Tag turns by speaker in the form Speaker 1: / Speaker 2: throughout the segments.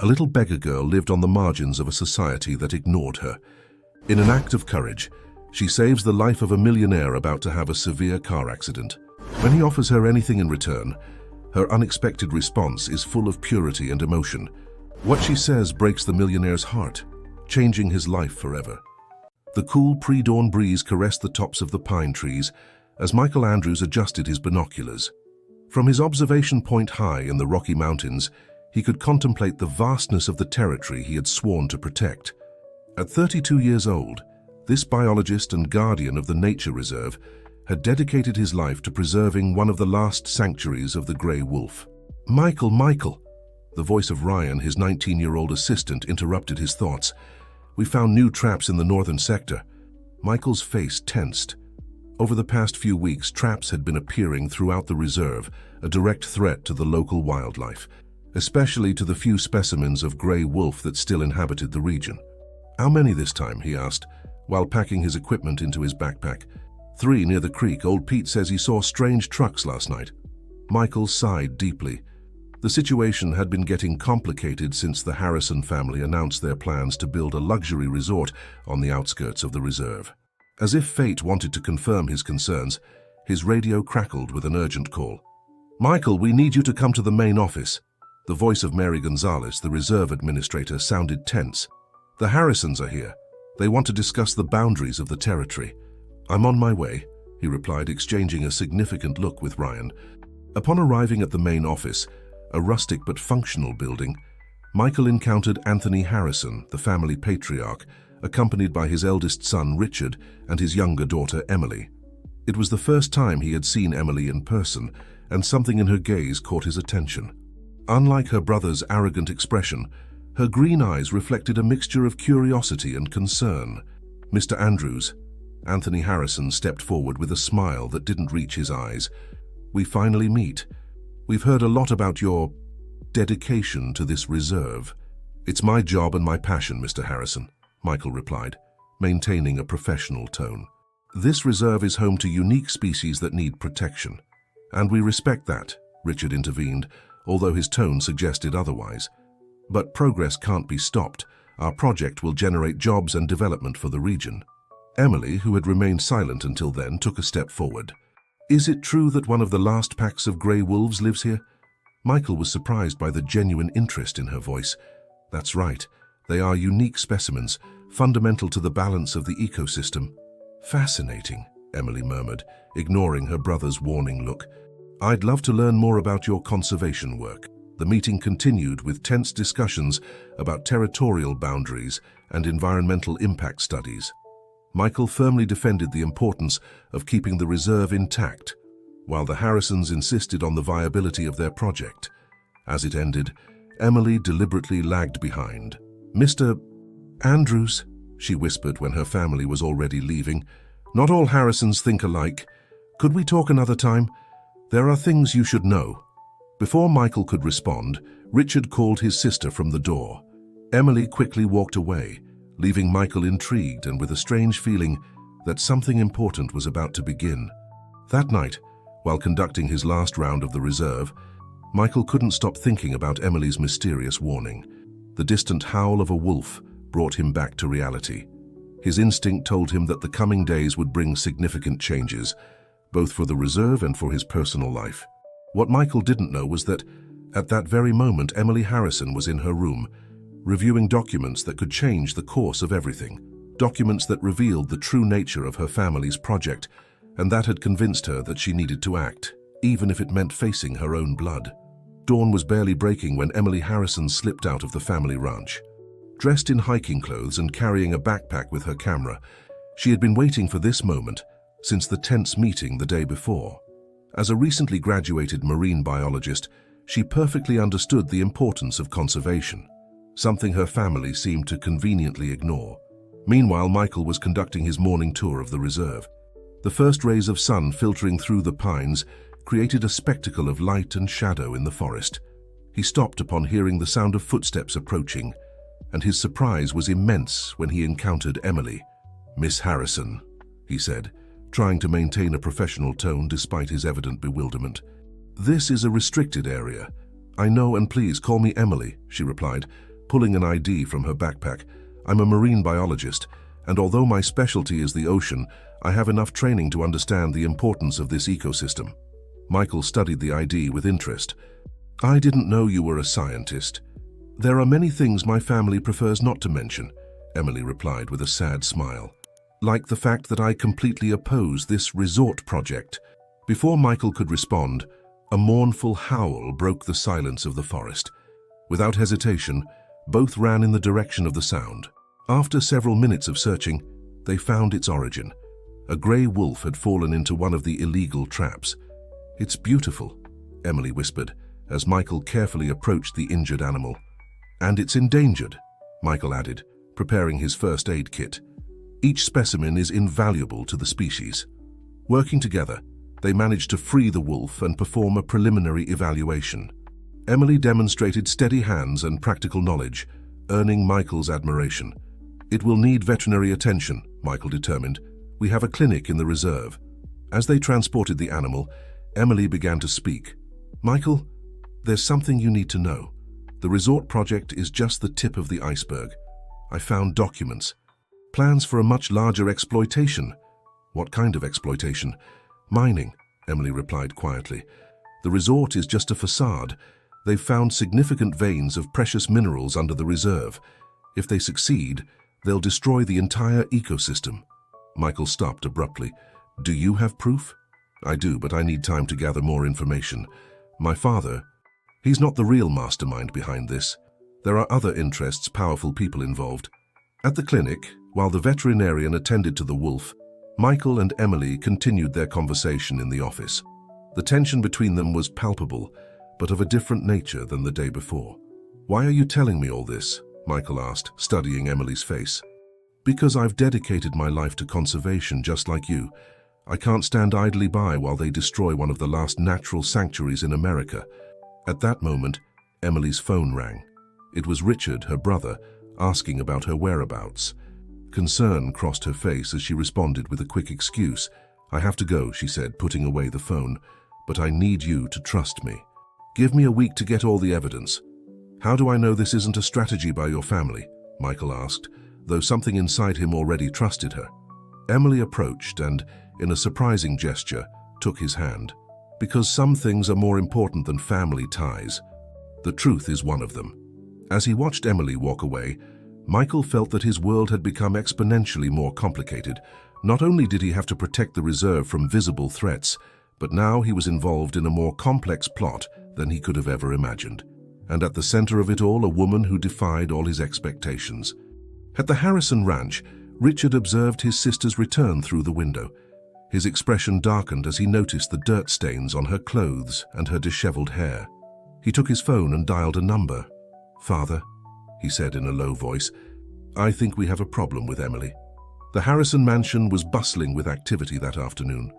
Speaker 1: A little beggar girl lived on the margins of a society that ignored her. In an act of courage, she saves the life of a millionaire about to have a severe car accident. When he offers her anything in return, her unexpected response is full of purity and emotion. What she says breaks the millionaire's heart, changing his life forever. The cool pre-dawn breeze caressed the tops of the pine trees as Michael Andrews adjusted his binoculars. From his observation point high in the Rocky Mountains, he could contemplate the vastness of the territory he had sworn to protect. At 32 years old, this biologist and guardian of the nature reserve had dedicated his life to preserving one of the last sanctuaries of the gray wolf. Michael! The voice of Ryan, his 19-year-old assistant, interrupted his thoughts. We found new traps in the northern sector. Michael's face tensed. Over the past few weeks, traps had been appearing throughout the reserve, a direct threat to the local wildlife, especially to the few specimens of gray wolf that still inhabited the region. How many this time? He asked, while packing his equipment into his backpack. 3 near the creek. Old Pete says he saw strange trucks last night. Michael sighed deeply. The situation had been getting complicated since the Harrison family announced their plans to build a luxury resort on the outskirts of the reserve. As if fate wanted to confirm his concerns, his radio crackled with an urgent call. Michael, we need you to come to the main office. The voice of Mary Gonzalez, the reserve administrator, sounded tense. The Harrisons are here. They want to discuss the boundaries of the territory. I'm on my way, he replied, exchanging a significant look with Ryan. Upon arriving at the main office, a rustic but functional building, Michael encountered Anthony Harrison, the family patriarch, accompanied by his eldest son Richard and his younger daughter Emily. It was the first time he had seen Emily in person, and something in her gaze caught his attention. Unlike her brother's arrogant expression, her green eyes reflected a mixture of curiosity and concern. Mr. Andrews, Anthony Harrison stepped forward with a smile that didn't reach his eyes. We finally meet. We've heard a lot about your dedication to this reserve. It's my job and my passion, Mr. Harrison, Michael replied, maintaining a professional tone. This reserve is home to unique species that need protection. And we respect that, Richard intervened, although his tone suggested otherwise. But progress can't be stopped. Our project will generate jobs and development for the region. Emily, who had remained silent until then, took a step forward. Is it true that one of the last packs of grey wolves lives here? Michael was surprised by the genuine interest in her voice. That's right. They are unique specimens, fundamental to the balance of the ecosystem. Fascinating, Emily murmured, ignoring her brother's warning look. I'd love to learn more about your conservation work. The meeting continued with tense discussions about territorial boundaries and environmental impact studies. Michael firmly defended the importance of keeping the reserve intact, while the Harrisons insisted on the viability of their project. As it ended, Emily deliberately lagged behind. Mr. Andrews, she whispered when her family was already leaving, not all Harrisons think alike. Could we talk another time? There are things you should know. Before Michael could respond, Richard called his sister from the door. Emily quickly walked away, leaving Michael intrigued and with a strange feeling that something important was about to begin. That night, while conducting his last round of the reserve, Michael couldn't stop thinking about Emily's mysterious warning. The distant howl of a wolf brought him back to reality. His instinct told him that the coming days would bring significant changes, both for the reserve and for his personal life. What Michael didn't know was that, at that very moment, Emily Harrison was in her room, reviewing documents that could change the course of everything. Documents that revealed the true nature of her family's project, and that had convinced her that she needed to act, even if it meant facing her own blood. Dawn was barely breaking when Emily Harrison slipped out of the family ranch. Dressed in hiking clothes and carrying a backpack with her camera, she had been waiting for this moment since the tense meeting the day before. As a recently graduated marine biologist, she perfectly understood the importance of conservation, something her family seemed to conveniently ignore. Meanwhile, Michael was conducting his morning tour of the reserve. The first rays of sun filtering through the pines created a spectacle of light and shadow in the forest. He stopped upon hearing the sound of footsteps approaching, and his surprise was immense when he encountered Emily. "Miss Harrison," he said, trying to maintain a professional tone despite his evident bewilderment. "This is a restricted area. "I know, and please call me Emily," she replied, pulling an ID from her backpack. "I'm a marine biologist, and although my specialty is the ocean, I have enough training to understand the importance of this ecosystem." Michael studied the ID with interest. "I didn't know you were a scientist. There are many things my family prefers not to mention," Emily replied with a sad smile. "Like the fact that I completely oppose this resort project." Before Michael could respond, a mournful howl broke the silence of the forest. Without hesitation, both ran in the direction of the sound. After several minutes of searching, they found its origin. A grey wolf had fallen into one of the illegal traps. "It's beautiful," Emily whispered, as Michael carefully approached the injured animal. "And it's endangered," Michael added, preparing his first aid kit. "Each specimen is invaluable to the species." Working together, they managed to free the wolf and perform a preliminary evaluation. Emily demonstrated steady hands and practical knowledge, earning Michael's admiration. "It will need veterinary attention," Michael determined. "We have a clinic in the reserve." As they transported the animal, Emily began to speak. "Michael, there's something you need to know. The resort project is just the tip of the iceberg. I found documents. Plans for a much larger exploitation." "What kind of exploitation?" "Mining," Emily replied quietly. "The resort is just a facade. They've found significant veins of precious minerals under the reserve. If they succeed, they'll destroy the entire ecosystem." Michael stopped abruptly. "Do you have proof?" "I do, but I need time to gather more information. My father, he's not the real mastermind behind this. There are other interests, powerful people involved." At the clinic, while the veterinarian attended to the wolf, Michael and Emily continued their conversation in the office. The tension between them was palpable, but of a different nature than the day before. "Why are you telling me all this?" Michael asked, studying Emily's face. "Because I've dedicated my life to conservation just like you. I can't stand idly by while they destroy one of the last natural sanctuaries in America." At that moment, Emily's phone rang. It was Richard, her brother, asking about her whereabouts. Concern crossed her face as she responded with a quick excuse. "I have to go," she said, putting away the phone, "but I need you to trust me. Give me a week to get all the evidence." "How do I know this isn't a strategy by your family?" Michael asked, though something inside him already trusted her. Emily approached and, in a surprising gesture, took his hand. "Because some things are more important than family ties. The truth is one of them." As he watched Emily walk away, Michael felt that his world had become exponentially more complicated. Not only did he have to protect the reserve from visible threats, but now he was involved in a more complex plot than he could have ever imagined. And at the center of it all, a woman who defied all his expectations. At the Harrison Ranch, Richard observed his sister's return through the window. His expression darkened as he noticed the dirt stains on her clothes and her disheveled hair. He took his phone and dialed a number. "Father," he said in a low voice, "I think we have a problem with Emily." The Harrison mansion was bustling with activity that afternoon.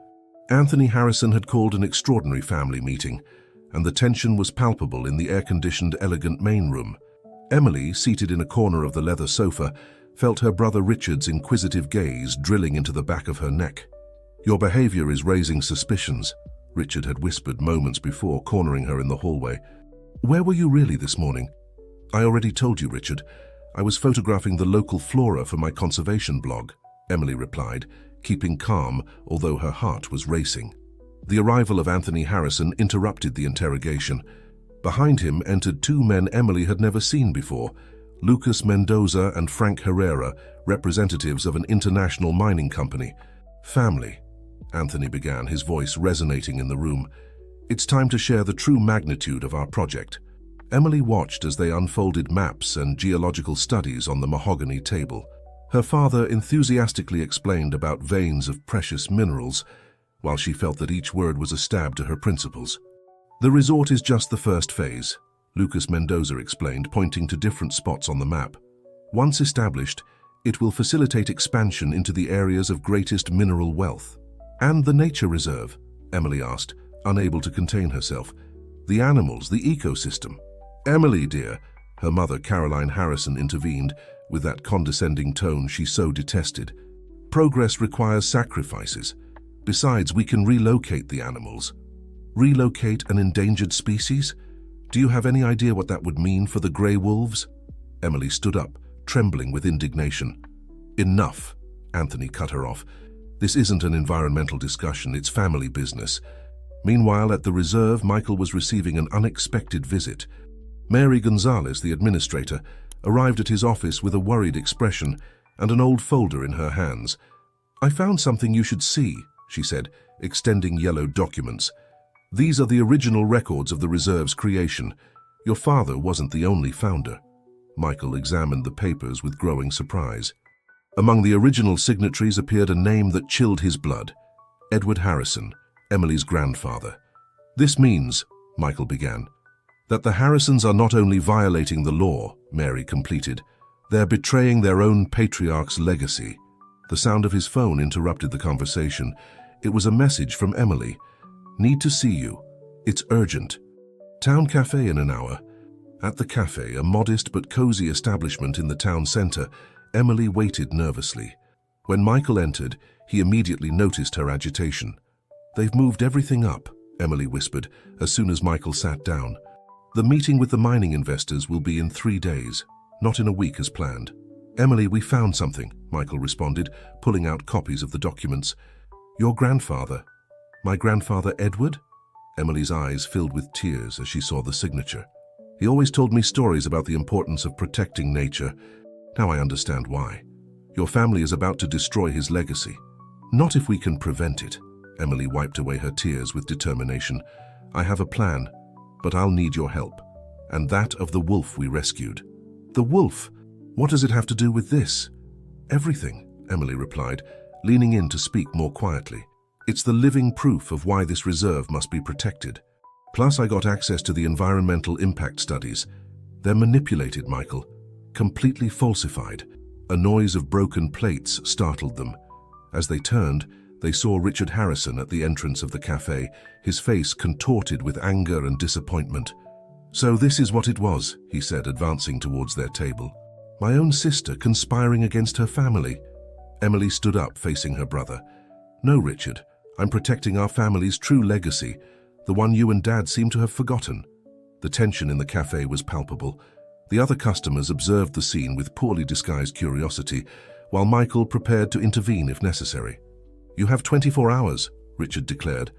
Speaker 1: Anthony Harrison had called an extraordinary family meeting, and the tension was palpable in the air-conditioned, elegant main room. Emily, seated in a corner of the leather sofa, felt her brother Richard's inquisitive gaze drilling into the back of her neck. "Your behavior is raising suspicions," Richard had whispered moments before, cornering her in the hallway. "Where were you really this morning?" "I already told you, Richard. I was photographing the local flora for my conservation blog," Emily replied, keeping calm, although her heart was racing. The arrival of Anthony Harrison interrupted the interrogation. Behind him entered two men Emily had never seen before, Lucas Mendoza and Frank Herrera, representatives of an international mining company. "Family," Anthony began, his voice resonating in the room. "It's time to share the true magnitude of our project." Emily watched as they unfolded maps and geological studies on the mahogany table. Her father enthusiastically explained about veins of precious minerals, while she felt that each word was a stab to her principles. "The resort is just the first phase," Lucas Mendoza explained, pointing to different spots on the map. "Once established, it will facilitate expansion into the areas of greatest mineral wealth." "And the nature reserve?" Emily asked, unable to contain herself. "The animals, the ecosystem?" "Emily, dear," her mother Caroline Harrison intervened, with that condescending tone she so detested. "Progress requires sacrifices. Besides, we can relocate the animals." "Relocate an endangered species?" Do you have any idea what that would mean for the grey wolves? Emily stood up, trembling with indignation. Enough, Anthony cut her off. This isn't an environmental discussion, it's family business. Meanwhile, at the reserve, Michael was receiving an unexpected visit. Mary Gonzalez, the administrator, arrived at his office with a worried expression and an old folder in her hands. "I found something you should see," she said, extending yellow documents. "These are the original records of the reserve's creation. Your father wasn't the only founder." Michael examined the papers with growing surprise. Among the original signatories appeared a name that chilled his blood: Edward Harrison, Emily's grandfather. "This means," Michael began, "that the Harrisons are not only violating the law," Mary completed, "they're betraying their own patriarch's legacy." The sound of his phone interrupted the conversation. It was a message from Emily. "Need to see you. It's urgent. Town cafe in an hour." At the cafe, a modest but cozy establishment in the town center, Emily waited nervously. When Michael entered, he immediately noticed her agitation. "They've moved everything up," Emily whispered, as soon as Michael sat down. "The meeting with the mining investors will be in 3 days, not in a week as planned." "Emily, we found something," Michael responded, pulling out copies of the documents. "Your grandfather." "My grandfather Edward?" Emily's eyes filled with tears as she saw the signature. "He always told me stories about the importance of protecting nature. Now I understand why. Your family is about to destroy his legacy." "Not if we can prevent it." Emily wiped away her tears with determination. "I have a plan, but I'll need your help, and that of the wolf we rescued." "The wolf? What does it have to do with this?" "Everything," Emily replied, leaning in to speak more quietly. "It's the living proof of why this reserve must be protected. Plus, I got access to the environmental impact studies. They're manipulated, Michael. Completely falsified." A noise of broken plates startled them. As they turned, they saw Richard Harrison at the entrance of the cafe, his face contorted with anger and disappointment. "So this is what it was," he said, advancing towards their table. "My own sister conspiring against her family." Emily stood up, facing her brother. "No, Richard. I'm protecting our family's true legacy, the one you and Dad seem to have forgotten." The tension in the cafe was palpable. The other customers observed the scene with poorly disguised curiosity, while Michael prepared to intervene if necessary. "You have 24 hours, Richard declared.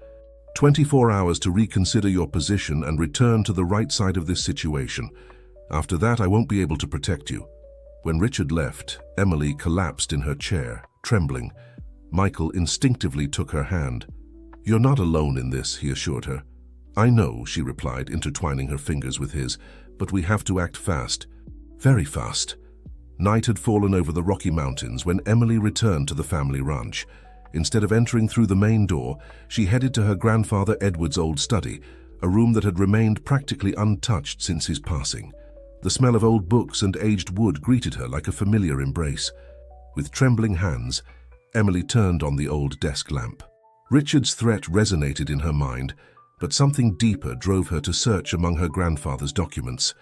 Speaker 1: 24 hours to reconsider your position and return to the right side of this situation. After that, I won't be able to protect you." When Richard left, Emily collapsed in her chair, trembling. Michael instinctively took her hand. "You're not alone in this," he assured her. "I know," she replied, intertwining her fingers with his, "but we have to act fast. Very fast." Night had fallen over the Rocky Mountains when Emily returned to the family ranch. Instead of entering through the main door, she headed to her grandfather Edward's old study, a room that had remained practically untouched since his passing. The smell of old books and aged wood greeted her like a familiar embrace. With trembling hands, Emily turned on the old desk lamp. Richard's threat resonated in her mind, but something deeper drove her to search among her grandfather's documents.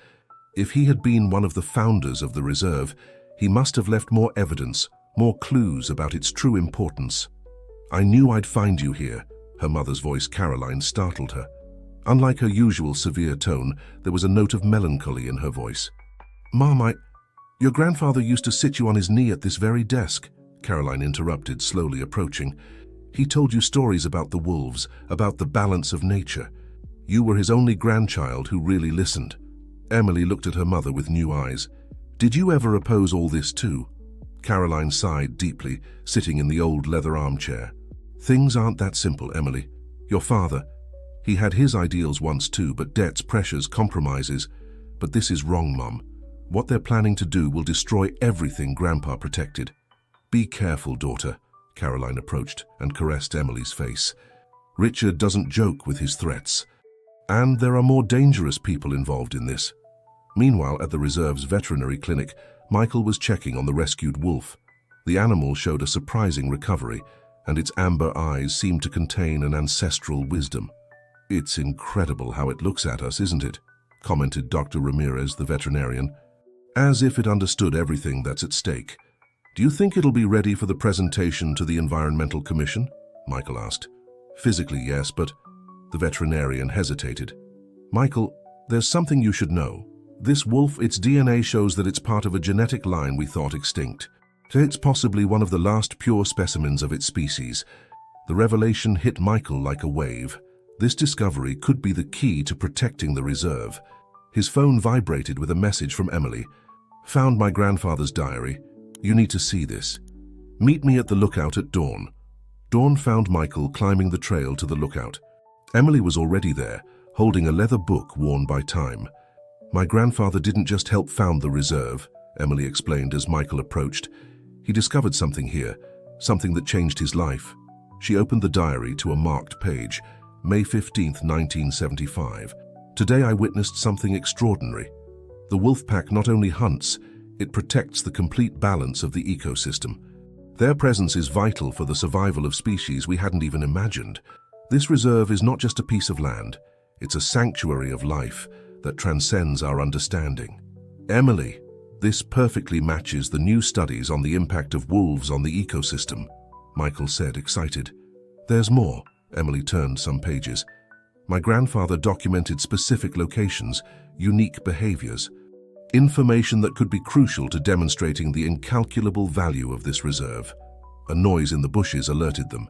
Speaker 1: If he had been one of the founders of the reserve, he must have left more evidence, more clues about its true importance. "I knew I'd find you here," her mother's voice, Caroline, startled her. Unlike her usual severe tone, there was a note of melancholy in her voice. "Mom, your grandfather used to sit you on his knee at this very desk," Caroline interrupted, slowly approaching. "He told you stories about the wolves, about the balance of nature. You were his only grandchild who really listened." Emily looked at her mother with new eyes. "Did you ever oppose all this too?" Caroline sighed deeply, sitting in the old leather armchair. "Things aren't that simple, Emily. Your father, he had his ideals once too, but debts, pressures, compromises. But this is wrong, Mum. What they're planning to do will destroy everything Grandpa protected." "Be careful, daughter." Caroline approached and caressed Emily's face. "Richard doesn't joke with his threats. And there are more dangerous people involved in this." Meanwhile, at the reserve's veterinary clinic, Michael was checking on the rescued wolf. The animal showed a surprising recovery, and its amber eyes seemed to contain an ancestral wisdom. "It's incredible how it looks at us, isn't it?" commented Dr. Ramirez, the veterinarian. "As if it understood everything that's at stake." "Do you think it'll be ready for the presentation to the Environmental Commission?" Michael asked. "Physically, yes, but..." The veterinarian hesitated. "Michael, There's something you should know. This wolf, its DNA shows that it's part of a genetic line we thought extinct. It's possibly one of the last pure specimens of its species. The revelation hit Michael like a wave. This discovery could be the key to protecting the reserve. His phone vibrated with a message from Emily. Found my grandfather's diary. You need to see this. Meet me at the lookout at dawn. Dawn found Michael climbing the trail to the lookout. Emily was already there, holding a leather book worn by time. My grandfather didn't just help found the reserve, Emily explained as Michael approached. He discovered something here, something that changed his life. She opened the diary to a marked page, May 15, 1975. Today I witnessed something extraordinary. The wolf pack not only hunts, it protects the complete balance of the ecosystem. Their presence is vital for the survival of species we hadn't even imagined. This reserve is not just a piece of land, it's a sanctuary of life that transcends our understanding. Emily, this perfectly matches the new studies on the impact of wolves on the ecosystem, Michael said, excited. There's more, Emily turned some pages. My grandfather documented specific locations, unique behaviors, information that could be crucial to demonstrating the incalculable value of this reserve. A noise in the bushes alerted them.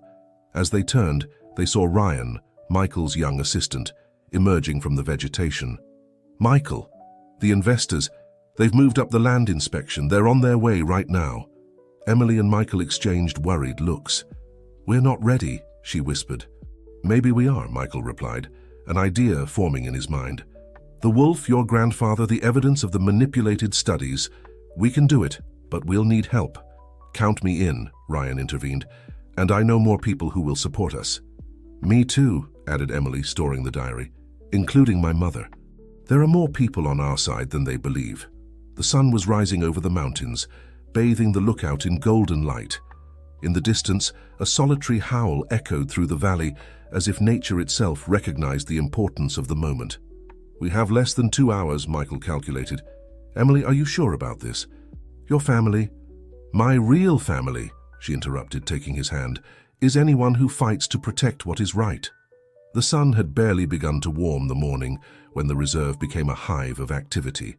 Speaker 1: As they turned, they saw Ryan, Michael's young assistant, emerging from the vegetation. Michael, the investors, they've moved up the land inspection. They're on their way right now. Emily and Michael exchanged worried looks. We're not ready, she whispered. Maybe we are, Michael replied, an idea forming in his mind. The wolf, your grandfather, the evidence of the manipulated studies. We can do it, but we'll need help. Count me in, Ryan intervened, and I know more people who will support us. Me too, added Emily, storing the diary, including my mother. There are more people on our side than they believe. The sun was rising over the mountains, bathing the lookout in golden light. In the distance, a solitary howl echoed through the valley, as if nature itself recognized the importance of the moment. We have less than 2 hours, Michael calculated. Emily, are you sure about this? Your family? My real family, she interrupted, taking his hand, is anyone who fights to protect what is right. The sun had barely begun to warm the morning when the reserve became a hive of activity.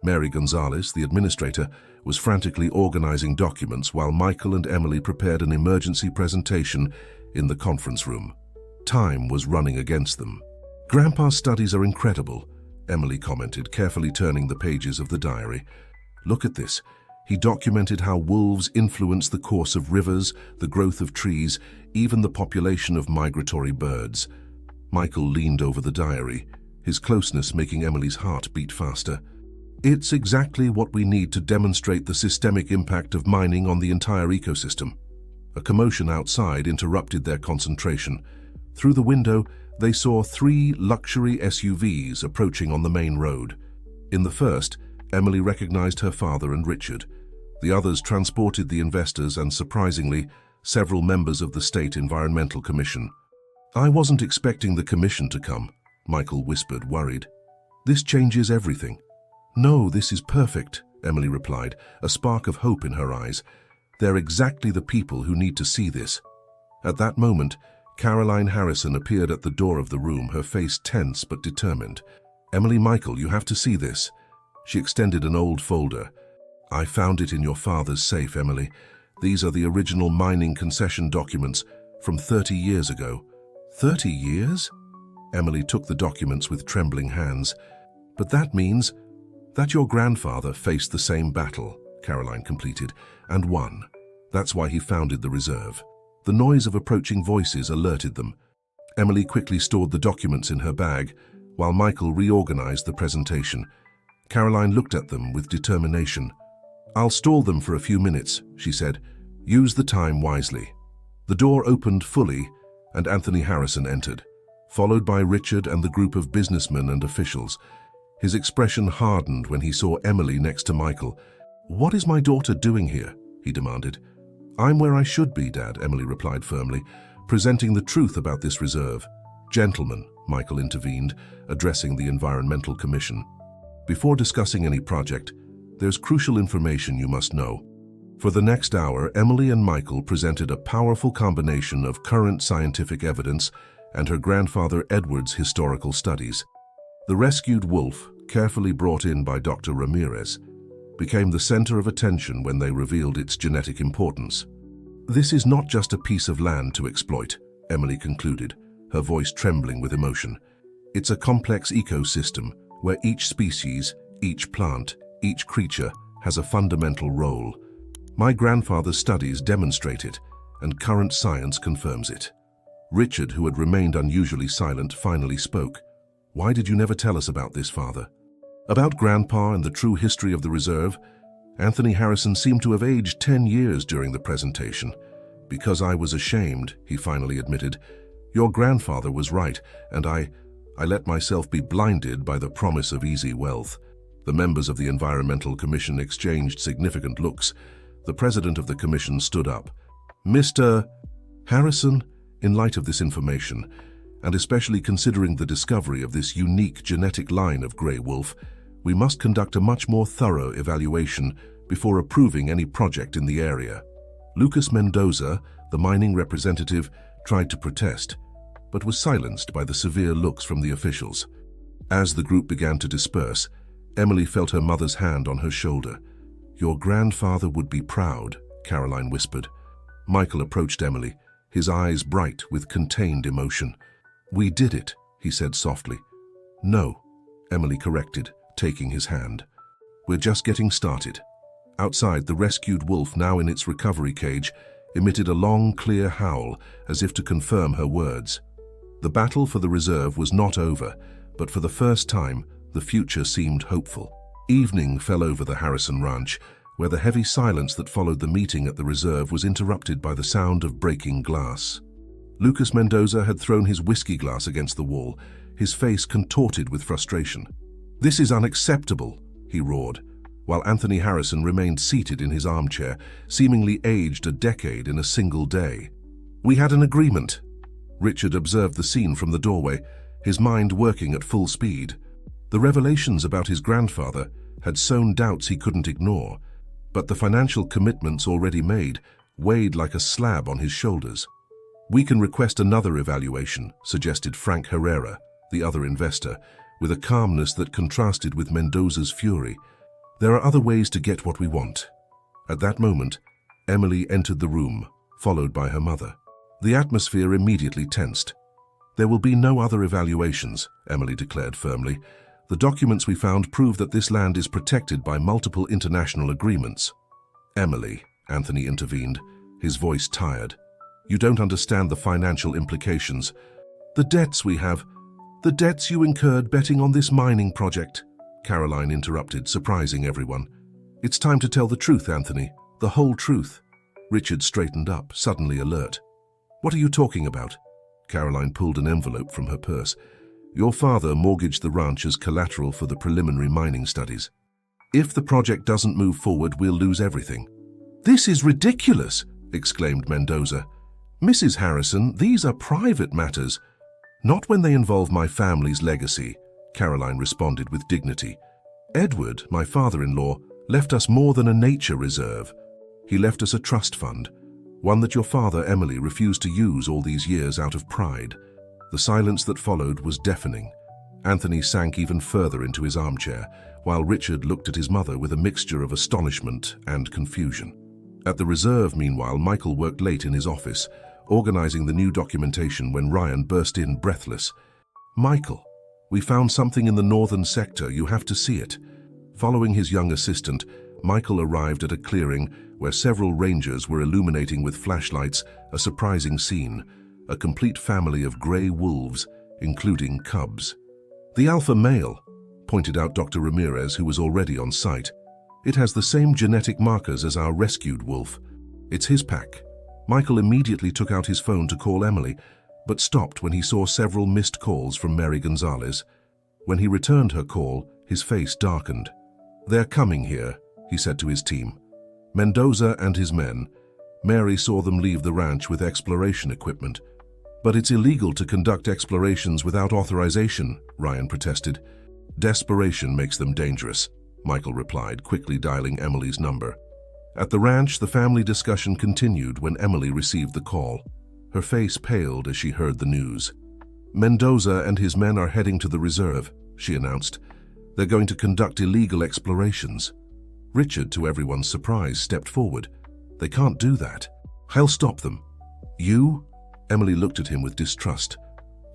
Speaker 1: Mary Gonzalez, the administrator, was frantically organizing documents while Michael and Emily prepared an emergency presentation in the conference room. Time was running against them. Grandpa's studies are incredible, Emily commented, carefully turning the pages of the diary. Look at this. He documented how wolves influence the course of rivers, the growth of trees, even the population of migratory birds. Michael leaned over the diary, his closeness making Emily's heart beat faster. It's exactly what we need to demonstrate the systemic impact of mining on the entire ecosystem. A commotion outside interrupted their concentration. Through the window, they saw 3 luxury SUVs approaching on the main road. In the first, Emily recognized her father and Richard. The others transported the investors and, surprisingly, several members of the State Environmental Commission. I wasn't expecting the commission to come, Michael whispered, worried. This changes everything. No, this is perfect, Emily replied, a spark of hope in her eyes. They're exactly the people who need to see this. At that moment, Caroline Harrison appeared at the door of the room, her face tense but determined. Emily, Michael, you have to see this. She extended an old folder. I found it in your father's safe, Emily. These are the original mining concession documents from 30 years ago. 30 years? Emily took the documents with trembling hands. But that means that your grandfather faced the same battle, Caroline completed, and won. That's why he founded the reserve. The noise of approaching voices alerted them. Emily quickly stored the documents in her bag, while Michael reorganized the presentation. Caroline looked at them with determination. I'll stall them for a few minutes, she said. Use the time wisely. The door opened fully, and Anthony Harrison entered, followed by Richard and the group of businessmen and officials. His expression hardened when he saw Emily next to Michael. What is my daughter doing here? He demanded. I'm where I should be, Dad, Emily replied firmly, presenting the truth about this reserve. Gentlemen, Michael intervened, addressing the Environmental Commission. Before discussing any project, there's crucial information you must know. For the next hour, Emily and Michael presented a powerful combination of current scientific evidence and her grandfather Edward's historical studies. The rescued wolf, carefully brought in by Dr. Ramirez, became the center of attention when they revealed its genetic importance. "This is not just a piece of land to exploit," Emily concluded, her voice trembling with emotion. "It's a complex ecosystem where each species, each plant, each creature has a fundamental role. My grandfather's studies demonstrate it, and current science confirms it." Richard, who had remained unusually silent, finally spoke. "Why did you never tell us about this, Father?" About Grandpa and the true history of the reserve, Anthony Harrison seemed to have aged 10 years during the presentation. "Because I was ashamed," he finally admitted. "Your grandfather was right, and I let myself be blinded by the promise of easy wealth." The members of the Environmental Commission exchanged significant looks. The president of the commission stood up. "Mr. Harrison, in light of this information, and especially considering the discovery of this unique genetic line of gray wolf, we must conduct a much more thorough evaluation before approving any project in the area." Lucas Mendoza, the mining representative, tried to protest, but was silenced by the severe looks from the officials. As the group began to disperse, Emily felt her mother's hand on her shoulder. "Your grandfather would be proud," Caroline whispered. Michael approached Emily, his eyes bright with contained emotion. "We did it," he said softly. "No," Emily corrected, taking his hand. "We're just getting started." Outside, the rescued wolf, now in its recovery cage, emitted a long, clear howl as if to confirm her words. The battle for the reserve was not over, but for the first time, the future seemed hopeful. Evening fell over the Harrison Ranch, where the heavy silence that followed the meeting at the reserve was interrupted by the sound of breaking glass. Lucas Mendoza had thrown his whiskey glass against the wall, his face contorted with frustration. "This is unacceptable," he roared, while Anthony Harrison remained seated in his armchair, seemingly aged a decade in a single day. "We had an agreement." Richard observed the scene from the doorway, his mind working at full speed. The revelations about his grandfather had sown doubts he couldn't ignore, but the financial commitments already made weighed like a slab on his shoulders. "We can request another evaluation," suggested Frank Herrera, the other investor, with a calmness that contrasted with Mendoza's fury. "There are other ways to get what we want." At that moment, Emily entered the room, followed by her mother. The atmosphere immediately tensed. "There will be no other evaluations," Emily declared firmly. "The documents we found prove that this land is protected by multiple international agreements." "Emily," Anthony intervened, his voice tired. "You don't understand the financial implications. The debts we have, the debts you incurred betting on this mining project," Caroline interrupted, surprising everyone. "It's time to tell the truth, Anthony, the whole truth." Richard straightened up, suddenly alert. "What are you talking about?" Caroline pulled an envelope from her purse. "Your father mortgaged the ranch as collateral for the preliminary mining studies. If the project doesn't move forward, we'll lose everything." "This is ridiculous," exclaimed Mendoza. "Mrs. Harrison, these are private matters." "Not when they involve my family's legacy," Caroline responded with dignity. "Edward, my father-in-law, left us more than a nature reserve. He left us a trust fund, one that your father, Emily, refused to use all these years out of pride." The silence that followed was deafening. Anthony sank even further into his armchair, while Richard looked at his mother with a mixture of astonishment and confusion. At the reserve, meanwhile, Michael worked late in his office, organizing the new documentation when Ryan burst in breathless. "Michael, we found something in the northern sector. You have to see it." Following his young assistant, Michael arrived at a clearing where several rangers were illuminating with flashlights a surprising scene, a complete family of gray wolves, including cubs. "The alpha male," pointed out Dr. Ramirez, who was already on site. "It has the same genetic markers as our rescued wolf. It's his pack." Michael immediately took out his phone to call Emily, but stopped when he saw several missed calls from Mary Gonzalez. When he returned her call, his face darkened. "They're coming here," he said to his team. Mendoza and his men. Mary saw them leave the ranch with exploration equipment. "But it's illegal to conduct explorations without authorization," Ryan protested. "Desperation makes them dangerous," Michael replied, quickly dialing Emily's number. At the ranch, the family discussion continued when Emily received the call. Her face paled as she heard the news. "Mendoza and his men are heading to the reserve," she announced. "They're going to conduct illegal explorations." Richard, to everyone's surprise, stepped forward. "They can't do that. I'll stop them." "You?" Emily looked at him with distrust.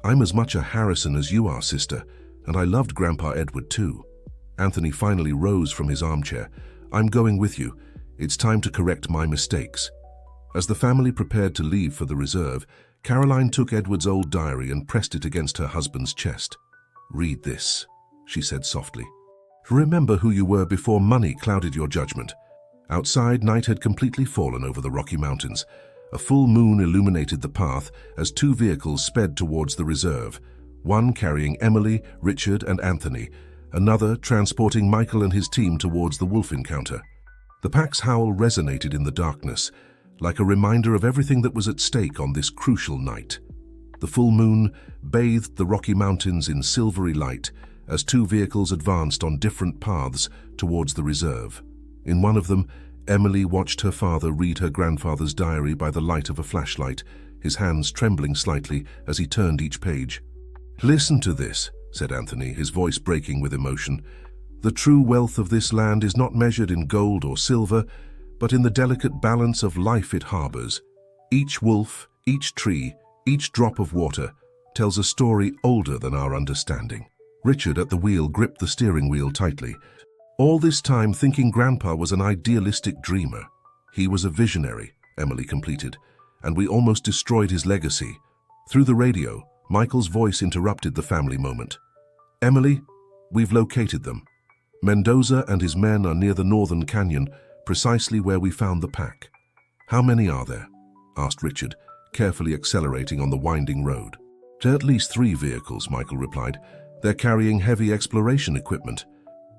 Speaker 1: "I'm as much a Harrison as you are, sister, and I loved Grandpa Edward too." Anthony finally rose from his armchair. "I'm going with you. It's time to correct my mistakes." As the family prepared to leave for the reserve, Caroline took Edward's old diary and pressed it against her husband's chest. "Read this," she said softly. "Remember who you were before money clouded your judgment." Outside, night had completely fallen over the Rocky Mountains. A full moon illuminated the path as two vehicles sped towards the reserve, one carrying Emily, Richard, and Anthony, another transporting Michael and his team towards the wolf encounter. The pack's howl resonated in the darkness, like a reminder of everything that was at stake on this crucial night. The full moon bathed the Rocky Mountains in silvery light as two vehicles advanced on different paths towards the reserve. In one of them, Emily watched her father read her grandfather's diary by the light of a flashlight, his hands trembling slightly as he turned each page. "Listen to this," said Anthony, his voice breaking with emotion. "The true wealth of this land is not measured in gold or silver, but in the delicate balance of life it harbors. Each wolf, each tree, each drop of water tells a story older than our understanding." Richard at the wheel gripped the steering wheel tightly. "All this time thinking Grandpa was an idealistic dreamer. He was a visionary," Emily completed, "and we almost destroyed his legacy." Through the radio, Michael's voice interrupted the family moment. "Emily, we've located them. Mendoza and his men are near the northern canyon, precisely where we found the pack." "How many are there?" asked Richard, carefully accelerating on the winding road. "At least 3 vehicles," Michael replied. "They're carrying heavy exploration equipment."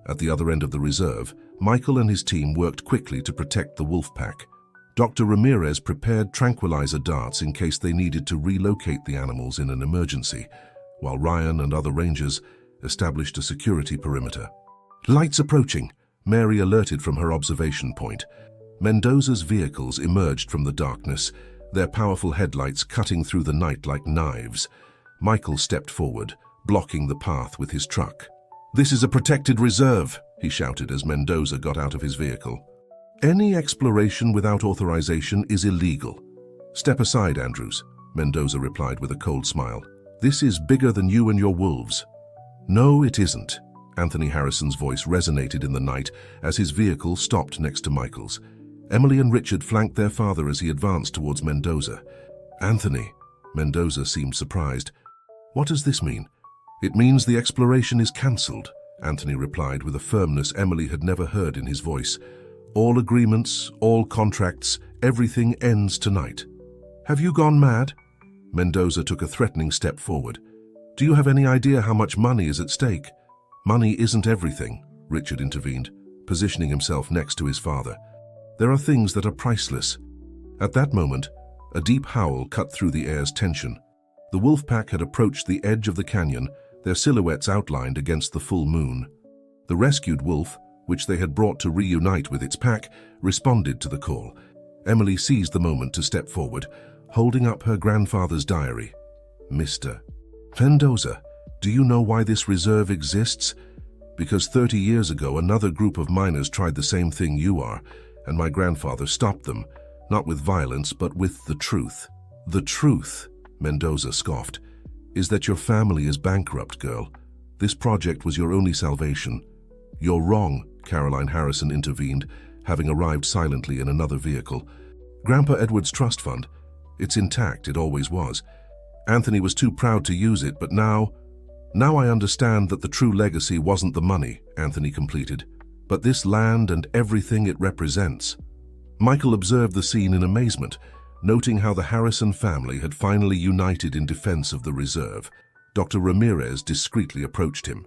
Speaker 1: At the other end of the reserve, Michael and his team worked quickly to protect the wolf pack. Dr. Ramirez prepared tranquilizer darts in case they needed to relocate the animals in an emergency, while Ryan and other rangers established a security perimeter. "Lights approaching," Mary alerted from her observation point. Mendoza's vehicles emerged from the darkness, their powerful headlights cutting through the night like knives. Michael stepped forward, blocking the path with his truck. "This is a protected reserve," he shouted as Mendoza got out of his vehicle. "Any exploration without authorization is illegal." "Step aside, Andrews," Mendoza replied with a cold smile. "This is bigger than you and your wolves." "No, it isn't." Anthony Harrison's voice resonated in the night as his vehicle stopped next to Michael's. Emily and Richard flanked their father as he advanced towards Mendoza. "Anthony," Mendoza seemed surprised. "What does this mean?" "It means the exploration is cancelled," Anthony replied with a firmness Emily had never heard in his voice. "All agreements, all contracts, everything ends tonight." "Have you gone mad?" Mendoza took a threatening step forward. "Do you have any idea how much money is at stake?" "Money isn't everything," Richard intervened, positioning himself next to his father. "There are things that are priceless." At that moment, a deep howl cut through the air's tension. The wolf pack had approached the edge of the canyon, their silhouettes outlined against the full moon. The rescued wolf, which they had brought to reunite with its pack, responded to the call. Emily seized the moment to step forward, holding up her grandfather's diary. "Mr. Mendoza, do you know why this reserve exists? Because 30 years ago, another group of miners tried the same thing you are, and my grandfather stopped them, not with violence, but with the truth." "The truth," Mendoza scoffed, "is that your family is bankrupt, girl. This project was your only salvation." "You're wrong," Caroline Harrison intervened, having arrived silently in another vehicle. "Grandpa Edward's trust fund. It's intact, it always was. Anthony was too proud to use it, but now I understand that the true legacy wasn't the money," Anthony completed, "but this land and everything it represents." Michael observed the scene in amazement, noting how the Harrison family had finally united in defense of the reserve. Dr. Ramirez discreetly approached him.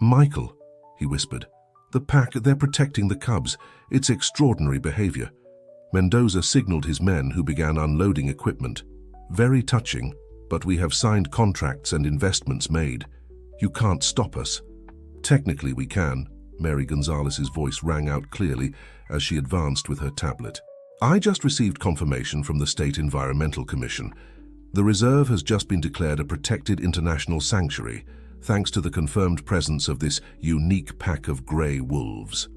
Speaker 1: "Michael," he whispered, "the pack, they're protecting the cubs. It's extraordinary behavior." Mendoza signaled his men, who began unloading equipment. "Very touching, but we have signed contracts and investments made. You can't stop us." "Technically we can," Mary Gonzalez's voice rang out clearly as she advanced with her tablet. "I just received confirmation from the State Environmental Commission. The reserve has just been declared a protected international sanctuary, thanks to the confirmed presence of this unique pack of grey wolves.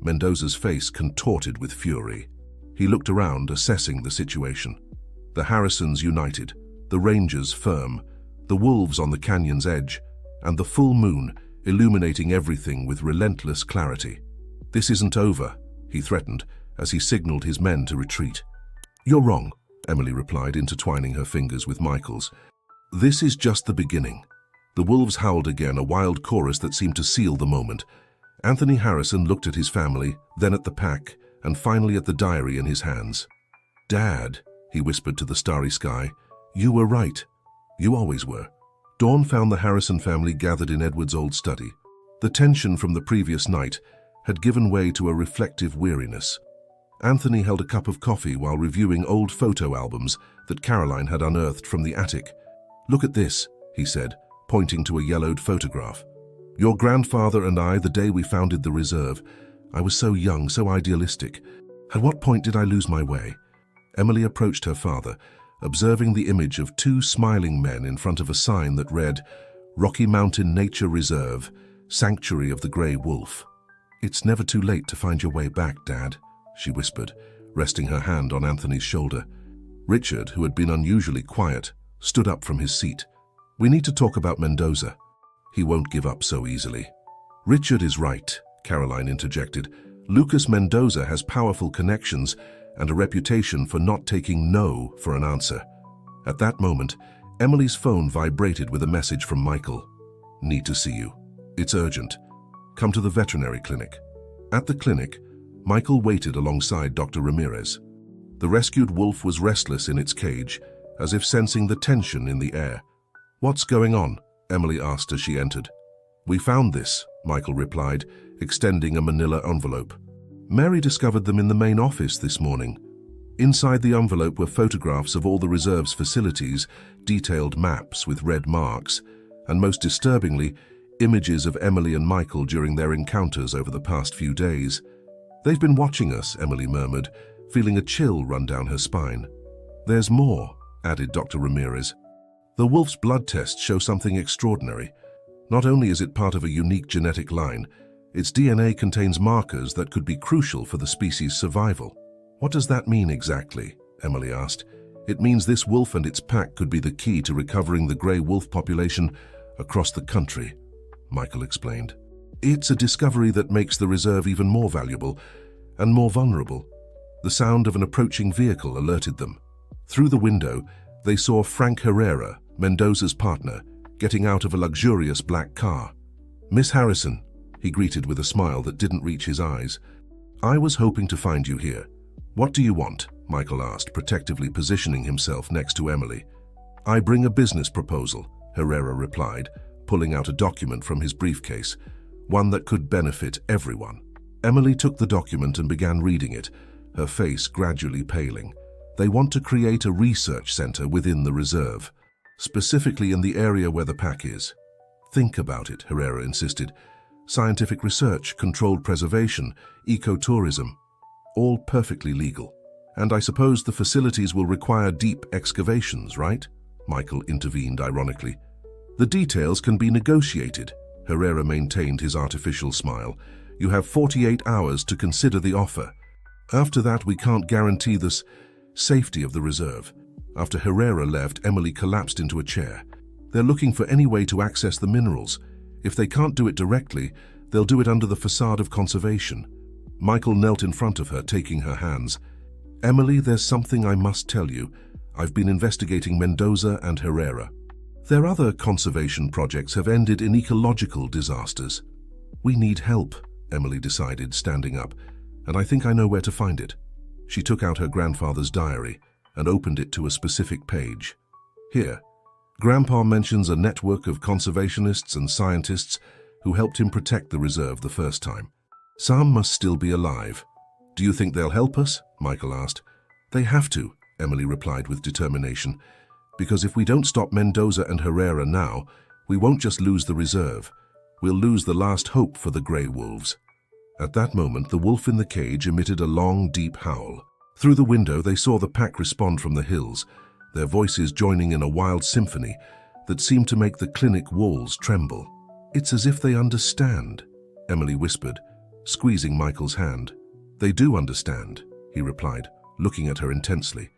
Speaker 1: Mendoza's face contorted with fury. He looked around, assessing the situation. The Harrisons united, the Rangers firm, the wolves on the canyon's edge, and the full moon illuminating everything with relentless clarity. "This isn't over," he threatened as he signaled his men to retreat. "You're wrong," Emily replied, intertwining her fingers with Michael's. "This is just the beginning." The wolves howled again, a wild chorus that seemed to seal the moment. Anthony Harrison looked at his family, then at the pack, and finally at the diary in his hands. "Dad," he whispered to the starry sky, "you were right. You always were." Dawn found the Harrison family gathered in Edward's old study. The tension from the previous night had given way to a reflective weariness. Anthony held a cup of coffee while reviewing old photo albums that Caroline had unearthed from the attic. "Look at this," he said, pointing to a yellowed photograph. "Your grandfather and I, the day we founded the reserve. I was so young, so idealistic. At what point did I lose my way?" Emily approached her father, observing the image of two smiling men in front of a sign that read, "Rocky Mountain Nature Reserve, Sanctuary of the Grey Wolf." "It's never too late to find your way back, Dad," she whispered, resting her hand on Anthony's shoulder. Richard, who had been unusually quiet, stood up from his seat. "We need to talk about Mendoza. He won't give up so easily." "Richard is right," Caroline interjected. "Lucas Mendoza has powerful connections and a reputation for not taking no for an answer." At that moment, Emily's phone vibrated with a message from Michael. "Need to see you. It's urgent. Come to the veterinary clinic." At the clinic, Michael waited alongside Dr. Ramirez. The rescued wolf was restless in its cage, as if sensing the tension in the air. "What's going on?" Emily asked as she entered. "We found this," Michael replied, extending a manila envelope. "Mary discovered them in the main office this morning." Inside the envelope were photographs of all the reserve's facilities, detailed maps with red marks, and most disturbingly, images of Emily and Michael during their encounters over the past few days. "They've been watching us," Emily murmured, feeling a chill run down her spine. "There's more," added Dr. Ramirez. "The wolf's blood tests show something extraordinary. Not only is it part of a unique genetic line, its DNA contains markers that could be crucial for the species' survival." "What does that mean exactly?" Emily asked. "It means this wolf and its pack could be the key to recovering the grey wolf population across the country," Michael explained. "It's a discovery that makes the reserve even more valuable and more vulnerable." The sound of an approaching vehicle alerted them. Through the window, they saw Frank Herrera, Mendoza's partner, getting out of a luxurious black car. "Miss Harrison," he greeted with a smile that didn't reach his eyes. "I was hoping to find you here. What do you want?" Michael asked, protectively positioning himself next to Emily. "I bring a business proposal," Herrera replied, pulling out a document from his briefcase, one that could benefit everyone. Emily took the document and began reading it, her face gradually paling. "They want to create a research center within the reserve, specifically in the area where the pack is." "Think about it," Herrera insisted. "Scientific research, controlled preservation, ecotourism, all perfectly legal. And I suppose the facilities will require deep excavations, right?" Michael intervened ironically. "The details can be negotiated," Herrera maintained his artificial smile. "You have 48 hours to consider the offer. After that, we can't guarantee the safety of the reserve." After Herrera left, Emily collapsed into a chair. "They're looking for any way to access the minerals. If they can't do it directly, they'll do it under the facade of conservation." Michael knelt in front of her, taking her hands. "Emily, there's something I must tell you. I've been investigating Mendoza and Herrera. Their other conservation projects have ended in ecological disasters. We need help," Emily decided, standing up, "and I think I know where to find it." She took out her grandfather's diary and opened it to a specific page. "Here, Grandpa mentions a network of conservationists and scientists who helped him protect the reserve the first time. Some must still be alive. Do you think they'll help us?" Michael asked. "They have to," Emily replied with determination, "because if we don't stop Mendoza and Herrera now, we won't just lose the reserve. We'll lose the last hope for the grey wolves." At that moment, the wolf in the cage emitted a long, deep howl. Through the window, they saw the pack respond from the hills, their voices joining in a wild symphony, that seemed to make the clinic walls tremble. "It's as if they understand," Emily whispered, squeezing Michael's hand. "They do understand," he replied, looking at her intensely.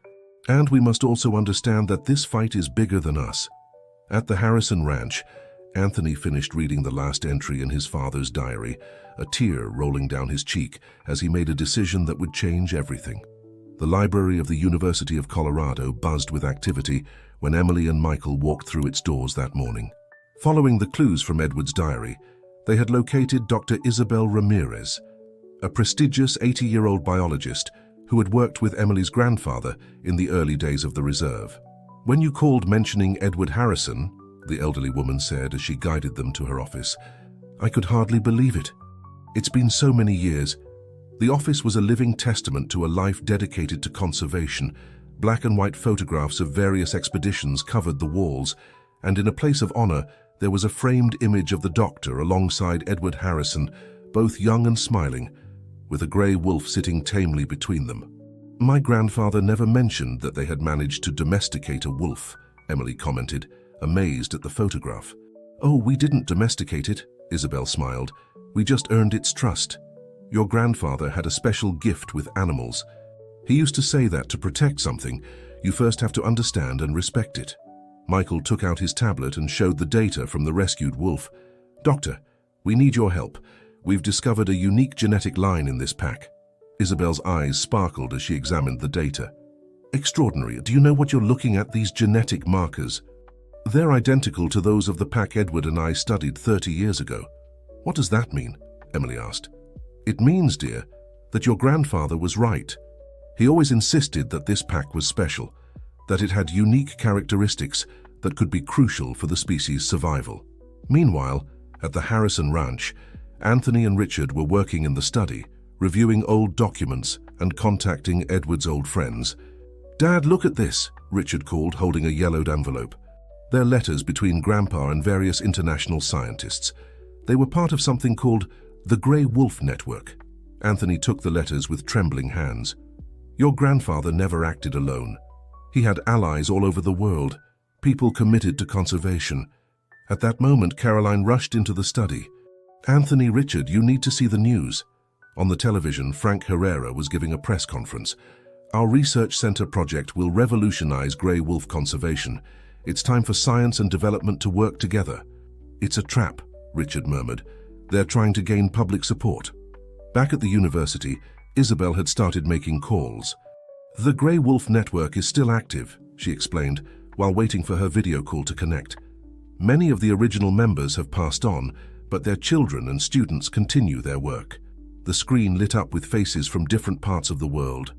Speaker 1: "And we must also understand that this fight is bigger than us." At the Harrison Ranch, Anthony finished reading the last entry in his father's diary, a tear rolling down his cheek as he made a decision that would change everything. The library of the University of Colorado buzzed with activity when Emily and Michael walked through its doors that morning. Following the clues from Edward's diary, they had located Dr. Isabel Ramirez, a prestigious 80-year-old biologist who had worked with Emily's grandfather in the early days of the reserve. "When you called mentioning Edward Harrison," the elderly woman said as she guided them to her office, "I could hardly believe it. It's been so many years." The office was a living testament to a life dedicated to conservation. Black and white photographs of various expeditions covered the walls, and in a place of honor, there was a framed image of the doctor alongside Edward Harrison, both young and smiling, with a grey wolf sitting tamely between them. "My grandfather never mentioned that they had managed to domesticate a wolf," Emily commented, amazed at the photograph. "Oh, we didn't domesticate it," Isabel smiled. "We just earned its trust. Your grandfather had a special gift with animals. He used to say that to protect something, you first have to understand and respect it." Michael took out his tablet and showed the data from the rescued wolf. "Doctor, we need your help. We've discovered a unique genetic line in this pack." Isabel's eyes sparkled as she examined the data. "Extraordinary. Do you know what you're looking at, these genetic markers?" "They're identical to those of the pack Edward and I studied 30 years ago." "What does that mean?" Emily asked. "It means, dear, that your grandfather was right. He always insisted that this pack was special, that it had unique characteristics that could be crucial for the species' survival." Meanwhile, at the Harrison Ranch, Anthony and Richard were working in the study, reviewing old documents and contacting Edward's old friends. "Dad, look at this," Richard called, holding a yellowed envelope. "They're letters between Grandpa and various international scientists. They were part of something called the Grey Wolf Network." Anthony took the letters with trembling hands. "Your grandfather never acted alone. He had allies all over the world, people committed to conservation." At that moment, Caroline rushed into the study. "Anthony, Richard, you need to see the news." On the television, Frank Herrera was giving a press conference. "Our research center project will revolutionize grey wolf conservation. It's time for science and development to work together." "It's a trap," Richard murmured. "They're trying to gain public support." Back at the university, Isabel had started making calls. "The Grey Wolf Network is still active," she explained, while waiting for her video call to connect. "Many of the original members have passed on, but their children and students continue their work." The screen lit up with faces from different parts of the world.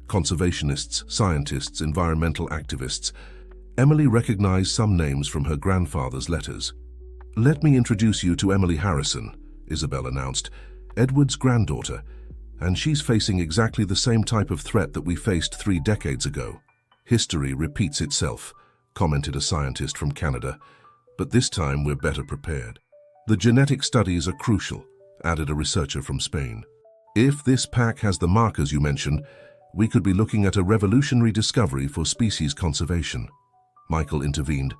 Speaker 1: Conservationists, scientists, environmental activists. Emily recognized some names from her grandfather's letters. "Let me introduce you to Emily Harrison," Isabel announced, "Edward's granddaughter, and she's facing exactly the same type of threat that we faced 3 decades ago." "History repeats itself," commented a scientist from Canada, "but this time we're better prepared." "The genetic studies are crucial," added a researcher from Spain. "If this pack has the markers you mentioned, we could be looking at a revolutionary discovery for species conservation." Michael intervened.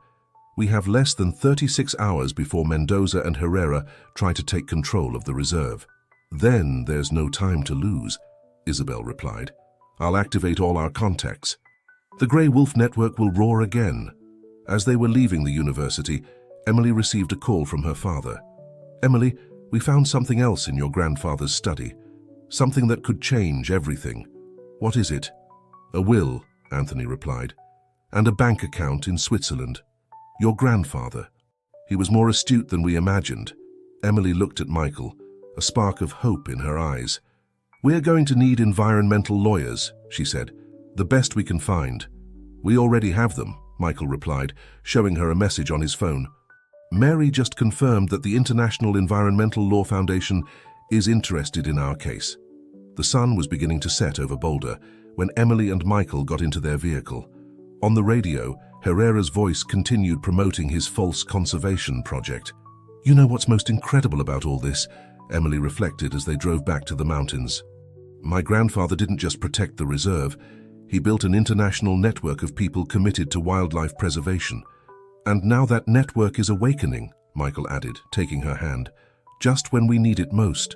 Speaker 1: "We have less than 36 hours before Mendoza and Herrera try to take control of the reserve." "Then there's no time to lose," Isabel replied. "I'll activate all our contacts." The Grey Wolf Network will roar again. As they were leaving the university, Emily received a call from her father. "Emily, we found something else in your grandfather's study. Something that could change everything." "What is it?" "A will," Anthony replied, "and a bank account in Switzerland. Your grandfather. He was more astute than we imagined." Emily looked at Michael, a spark of hope in her eyes. "We're going to need environmental lawyers," she said. "The best we can find." "We already have them," Michael replied, showing her a message on his phone. "Mary just confirmed that the International Environmental Law Foundation is interested in our case." The sun was beginning to set over Boulder when Emily and Michael got into their vehicle. On the radio, Herrera's voice continued promoting his false conservation project. "You know what's most incredible about all this?" Emily reflected as they drove back to the mountains. "My grandfather didn't just protect the reserve. He built an international network of people committed to wildlife preservation. And now that network is awakening, Michael added, taking her hand, just when we need it most.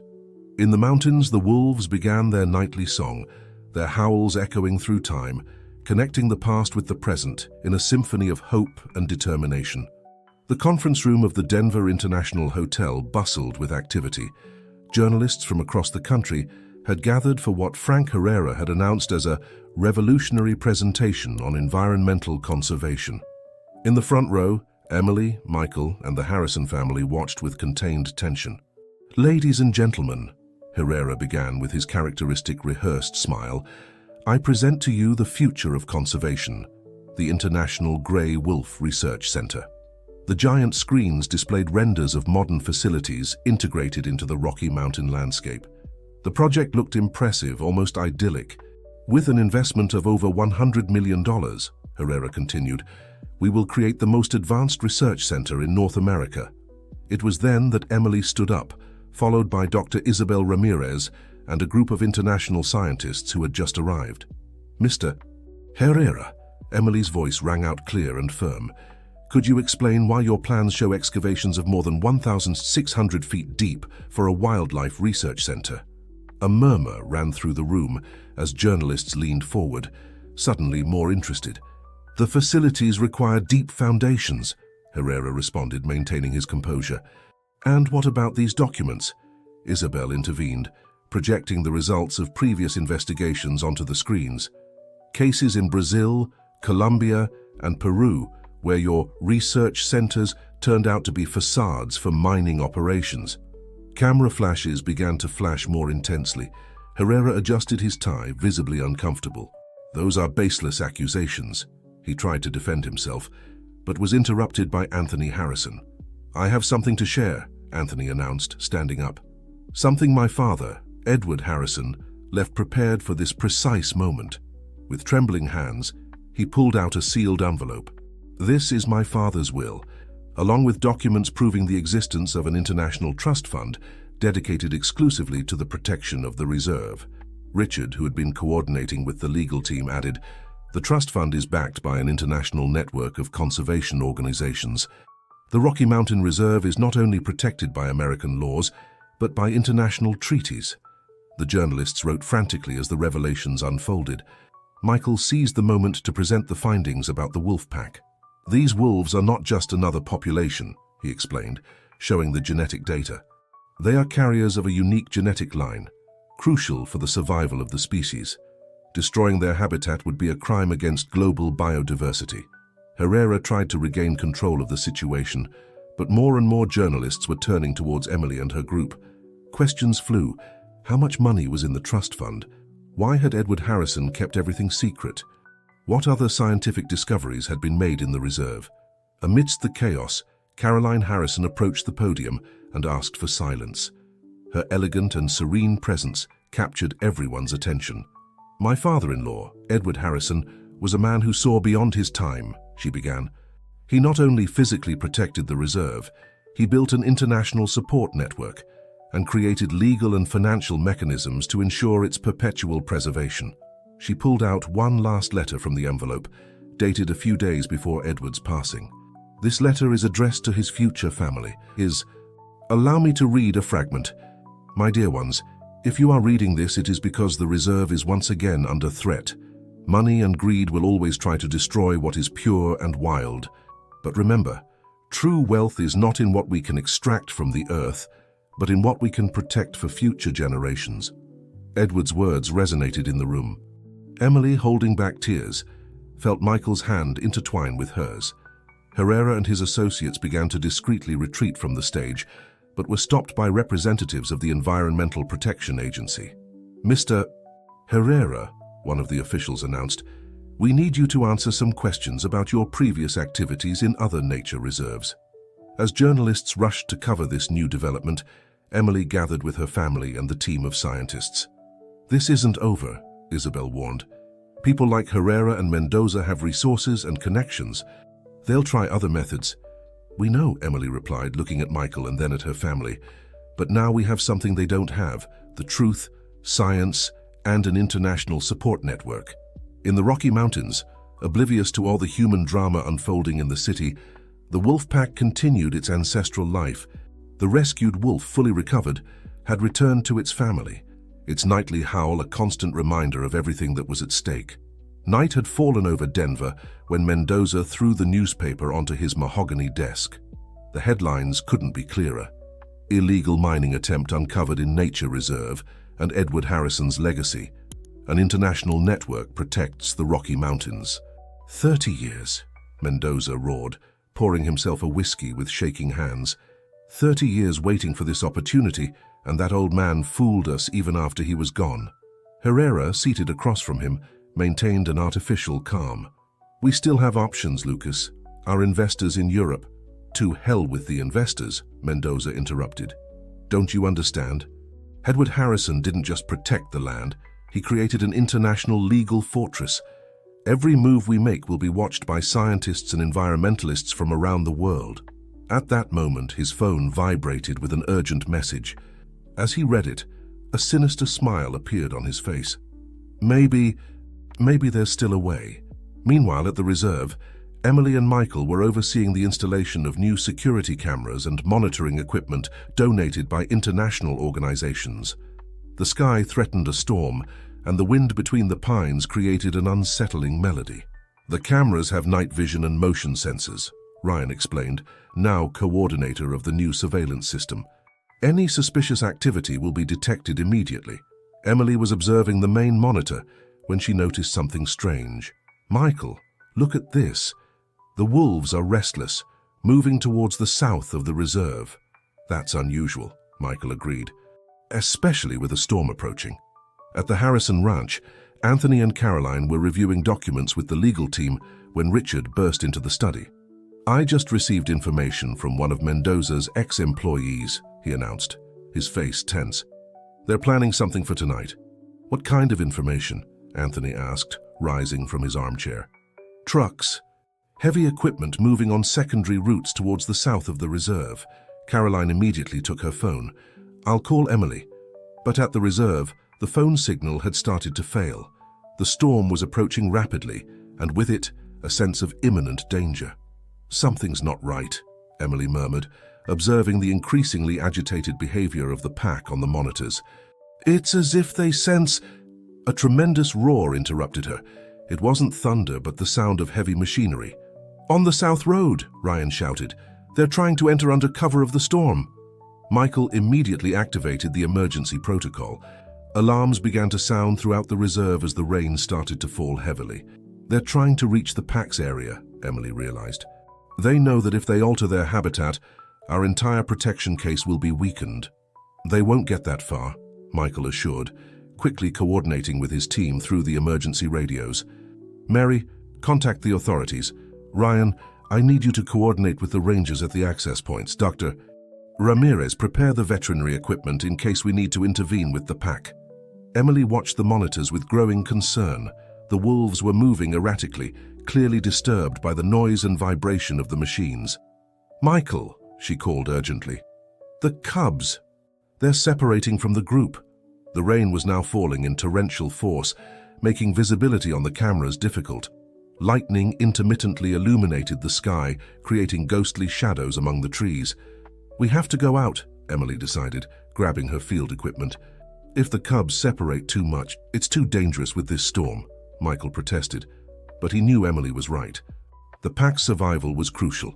Speaker 1: In the mountains, the wolves began their nightly song, their howls echoing through time, connecting the past with the present in a symphony of hope and determination. The conference room of the Denver International Hotel bustled with activity. Journalists from across the country had gathered for what Frank Herrera had announced as a revolutionary presentation on environmental conservation. In the front row, Emily, Michael, and the Harrison family watched with contained tension. "Ladies and gentlemen," Herrera began with his characteristic rehearsed smile, "I present to you the future of conservation, the International Grey Wolf Research Center." The giant screens displayed renders of modern facilities integrated into the Rocky Mountain landscape. The project looked impressive, almost idyllic. "With an investment of over $100 million, Herrera continued, "we will create the most advanced research center in North America." It was then that Emily stood up, followed by Dr. Isabel Ramirez and a group of international scientists who had just arrived. "Mr. Herrera," Emily's voice rang out clear and firm, "could you explain why your plans show excavations of more than 1,600 feet deep for a wildlife research center?" A murmur ran through the room as journalists leaned forward, suddenly more interested. "The facilities require deep foundations," Herrera responded, maintaining his composure. "And what about these documents?" Isabel intervened, projecting the results of previous investigations onto the screens. "Cases in Brazil, Colombia, and Peru, where your research centers turned out to be facades for mining operations." Camera flashes began to flash more intensely. Herrera adjusted his tie, visibly uncomfortable. "Those are baseless accusations." He tried to defend himself, but was interrupted by Anthony Harrison. "I have something to share," Anthony announced, standing up. "Something my father, Edward Harrison, left prepared for this precise moment." With trembling hands, he pulled out a sealed envelope. "This is my father's will, along with documents proving the existence of an international trust fund dedicated exclusively to the protection of the reserve." Richard, who had been coordinating with the legal team, added, "The trust fund is backed by an international network of conservation organizations. The Rocky Mountain Reserve is not only protected by American laws, but by international treaties." The journalists wrote frantically as the revelations unfolded. Michael seized the moment to present the findings about the wolf pack. "These wolves are not just another population," he explained, showing the genetic data. "They are carriers of a unique genetic line, crucial for the survival of the species. Destroying their habitat would be a crime against global biodiversity." Herrera tried to regain control of the situation, but more and more journalists were turning towards Emily and her group. Questions flew. How much money was in the trust fund? Why had Edward Harrison kept everything secret? What other scientific discoveries had been made in the reserve? Amidst the chaos, Caroline Harrison approached the podium and asked for silence. Her elegant and serene presence captured everyone's attention. "My father-in-law, Edward Harrison, was a man who saw beyond his time," she began. "He not only physically protected the reserve, he built an international support network and created legal and financial mechanisms to ensure its perpetual preservation." She pulled out one last letter from the envelope, dated a few days before Edward's passing. "This letter is addressed to his future family. Allow me to read a fragment. My dear ones, if you are reading this, it is because the reserve is once again under threat. Money and greed will always try to destroy what is pure and wild. But remember, true wealth is not in what we can extract from the earth, but in what we can protect for future generations." Edward's words resonated in the room. Emily, holding back tears, felt Michael's hand intertwine with hers. Herrera and his associates began to discreetly retreat from the stage, but were stopped by representatives of the Environmental Protection Agency. "Mr. Herrera," one of the officials announced, "we need you to answer some questions about your previous activities in other nature reserves." As journalists rushed to cover this new development, Emily gathered with her family and the team of scientists. "This isn't over," Isabel warned. "People like Herrera and Mendoza have resources and connections. They'll try other methods." "We know," Emily replied, looking at Michael and then at her family. "But now we have something they don't have: the truth, science, and an international support network." In the Rocky Mountains, oblivious to all the human drama unfolding in the city, The wolf pack continued its ancestral life. The rescued wolf, fully recovered, had returned to its family, its nightly howl a constant reminder of everything that was at stake. Night had fallen over Denver when Mendoza threw the newspaper onto his mahogany desk. The headlines couldn't be clearer. Illegal mining attempt uncovered in nature reserve and Edward Harrison's legacy. An international network protects the Rocky Mountains. 30 years, Mendoza roared, pouring himself a whiskey with shaking hands. 30 years waiting for this opportunity, and that old man fooled us even after he was gone. Herrera, seated across from him, maintained an artificial calm. We still have options, Lucas. Our investors in Europe. To hell with the investors, Mendoza interrupted. Don't you understand? Edward Harrison didn't just protect the land, he created an international legal fortress. Every move we make will be watched by scientists and environmentalists from around the world. At that moment, his phone vibrated with an urgent message. As he read it, a sinister smile appeared on his face. Maybe there's still a way. Meanwhile, at the reserve, Emily and Michael were overseeing the installation of new security cameras and monitoring equipment donated by international organizations. The sky threatened a storm, and the wind between the pines created an unsettling melody. The cameras have night vision and motion sensors, Ryan explained, now coordinator of the new surveillance system. Any suspicious activity will be detected immediately. Emily was observing the main monitor when she noticed something strange. Michael, look at this. The wolves are restless, moving towards the south of the reserve. That's unusual, Michael agreed, especially with a storm approaching. At the Harrison Ranch, Anthony and Caroline were reviewing documents with the legal team when Richard burst into the study. I just received information from one of Mendoza's ex-employees, he announced, his face tense. They're planning something for tonight. What kind of information? Anthony asked, rising from his armchair. Trucks. Heavy equipment moving on secondary routes towards the south of the reserve. Caroline immediately took her phone. I'll call Emily. But at the reserve, the phone signal had started to fail. The storm was approaching rapidly, and with it, a sense of imminent danger. Something's not right, Emily murmured, observing the increasingly agitated behavior of the pack on the monitors. It's as if they sense... A tremendous roar interrupted her. It wasn't thunder, but the sound of heavy machinery. On the South Road, Ryan shouted. They're trying to enter under cover of the storm. Michael immediately activated the emergency protocol. Alarms began to sound throughout the reserve as the rain started to fall heavily. They're trying to reach the pack's area, Emily realized. They know that if they alter their habitat, our entire protection case will be weakened. They won't get that far, Michael assured, quickly coordinating with his team through the emergency radios. Mary, contact the authorities. Ryan, I need you to coordinate with the rangers at the access points. Dr. Ramirez, prepare the veterinary equipment in case we need to intervene with the pack. Emily watched the monitors with growing concern. The wolves were moving erratically, clearly disturbed by the noise and vibration of the machines. Michael, she called urgently. The cubs. They're separating from the group. The rain was now falling in torrential force, making visibility on the cameras difficult. Lightning intermittently illuminated the sky, creating ghostly shadows among the trees. We have to go out, Emily decided, grabbing her field equipment. If the cubs separate too much, it's too dangerous with this storm, Michael protested. But he knew Emily was right. The pack's survival was crucial.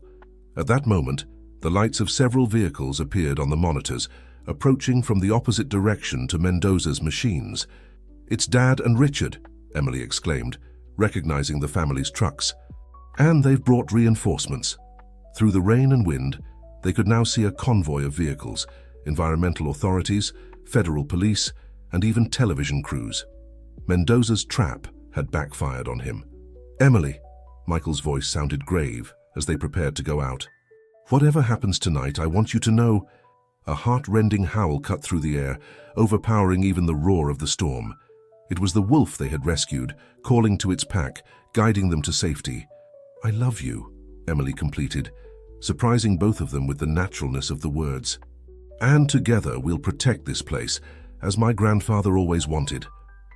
Speaker 1: At that moment, the lights of several vehicles appeared on the monitors, approaching from the opposite direction to Mendoza's machines. It's Dad and Richard, Emily exclaimed, recognizing the family's trucks. And they've brought reinforcements. Through the rain and wind, they could now see a convoy of vehicles, environmental authorities, federal police, and even television crews. Mendoza's trap had backfired on him. Emily, Michael's voice sounded grave as they prepared to go out. Whatever happens tonight, I want you to know... A heart-rending howl cut through the air, overpowering even the roar of the storm. It was the wolf they had rescued, calling to its pack, guiding them to safety. I love you, Emily completed, surprising both of them with the naturalness of the words. And together we'll protect this place, as my grandfather always wanted.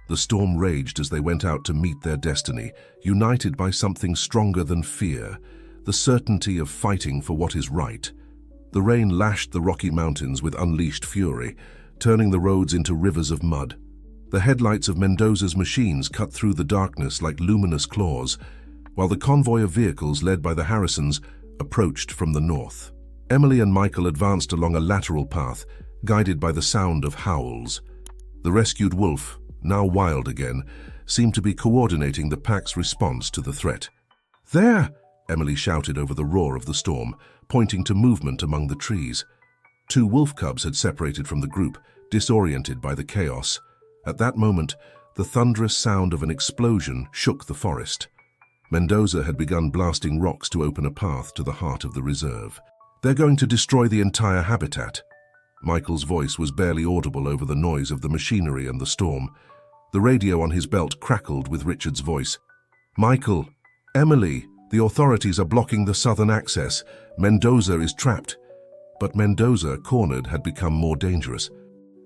Speaker 1: The storm raged as they went out to meet their destiny, united by something stronger than fear, the certainty of fighting for what is right. The rain lashed the Rocky Mountains with unleashed fury, turning the roads into rivers of mud. The headlights of Mendoza's machines cut through the darkness like luminous claws, while the convoy of vehicles led by the Harrisons approached from the north. Emily and Michael advanced along a lateral path, guided by the sound of howls. The rescued wolf, now wild again, seemed to be coordinating the pack's response to the threat. "There!" Emily shouted over the roar of the storm, pointing to movement among the trees. 2 wolf cubs had separated from the group, disoriented by the chaos. At that moment, the thunderous sound of an explosion shook the forest. Mendoza had begun blasting rocks to open a path to the heart of the reserve. "They're going to destroy the entire habitat." Michael's voice was barely audible over the noise of the machinery and the storm. The radio on his belt crackled with Richard's voice. "Michael, Emily, the authorities are blocking the southern access. Mendoza is trapped." But Mendoza, cornered, had become more dangerous.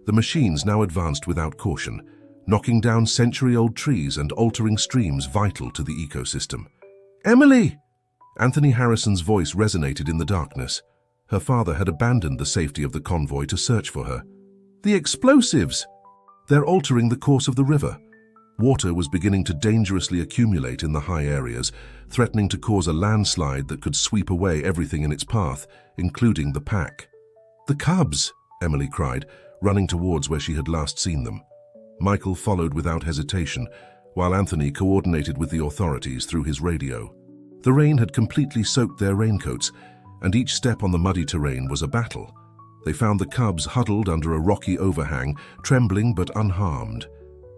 Speaker 1: The machines now advanced without caution, knocking down century-old trees and altering streams vital to the ecosystem. "Emily!" Anthony Harrison's voice resonated in the darkness. Her father had abandoned the safety of the convoy to search for her. "The explosives! They're altering the course of the river." Water was beginning to dangerously accumulate in the high areas, threatening to cause a landslide that could sweep away everything in its path, including the pack. "The cubs!" Emily cried, running towards where she had last seen them. Michael followed without hesitation, while Anthony coordinated with the authorities through his radio. The rain had completely soaked their raincoats, and each step on the muddy terrain was a battle. They found the cubs huddled under a rocky overhang, trembling but unharmed.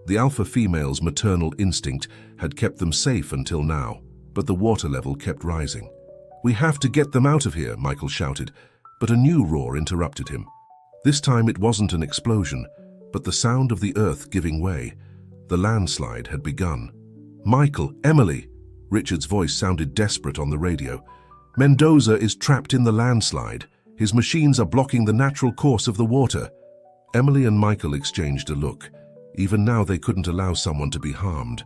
Speaker 1: The alpha female's maternal instinct had kept them safe until now, but the water level kept rising. "We have to get them out of here," Michael shouted, but a new roar interrupted him. This time it wasn't an explosion, but the sound of the earth giving way. The landslide had begun. "Michael, Emily!" Richard's voice sounded desperate on the radio. "Mendoza is trapped in the landslide. His machines are blocking the natural course of the water." Emily and Michael exchanged a look. Even now they couldn't allow someone to be harmed.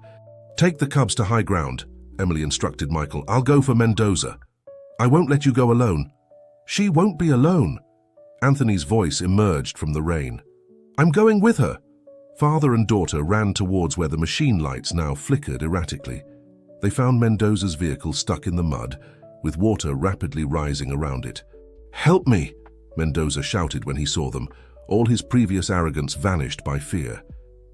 Speaker 1: "Take the cubs to high ground," Emily instructed Michael. "I'll go for Mendoza." "I won't let you go alone." "She won't be alone." Anthony's voice emerged from the rain. "I'm going with her." Father and daughter ran towards where the machine lights now flickered erratically. They found Mendoza's vehicle stuck in the mud, with water rapidly rising around it. "Help me!" Mendoza shouted when he saw them. All his previous arrogance vanished by fear.